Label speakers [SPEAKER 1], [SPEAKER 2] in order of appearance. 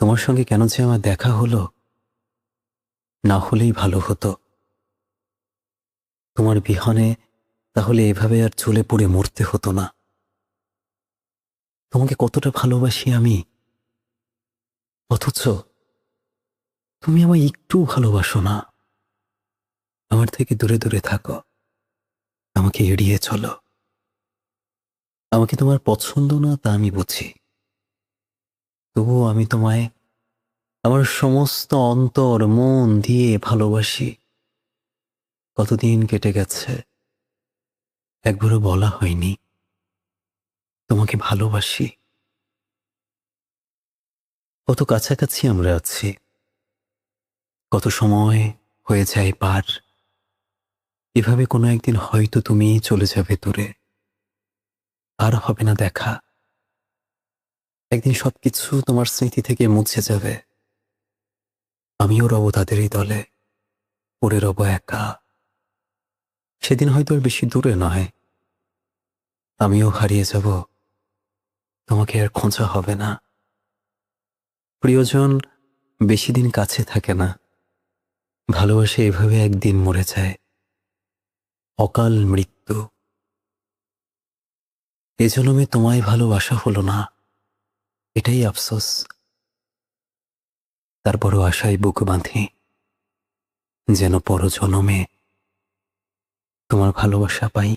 [SPEAKER 1] তোমার সঙ্গে কেন যে আমার দেখা হলো, না হলেই ভালো হতো। তোমার বিহনে তাহলে এভাবে আর ঝুলে পড়ে মরতে হতো না। তোমাকে কতটা ভালোবাসি আমি, অথচ তুমি আমায় একটু ভালোবাসো না। আমার থেকে দূরে দূরে থাকো, আমাকে এড়িয়ে চলো। আমাকে তোমার পছন্দ না তা আমি বুঝি, তবুও আমি তোমায় আমার সমস্ত অন্তর মন দিয়ে ভালোবাসি। কতদিন কেটে গেছে, একবারও বলা হয়নি তোমাকে ভালোবাসি। কত কাছাকাছি আমরা আছি, কত সময় হয়ে যায় পার। এভাবে কোনো একদিন হয়তো তুমি চলে যাবে দূরে, আর হবে না দেখা। একদিন সবকিছু তোমার স্মৃতি থেকে মুছে যাবে, আমিও রব তাদেরই দলে, পড়ে রব একা। সেদিন হয়তো আর বেশি দূরে নয়, আমিও হারিয়ে যাব, তোমাকে আর খোঁজা হবে না। প্রিয়জন বেশি দিন কাছে থাকে না, ভালোবাসে এভাবে একদিন মরে যায়, অকাল মৃত্যু। এ জন্মে তোমায় ভালোবাসা হলো না, এটাই আফসোস। তারপরও আশায় বুক বাঁধি, যেন পরজন্মে তোমার ভালোবাসা পাই।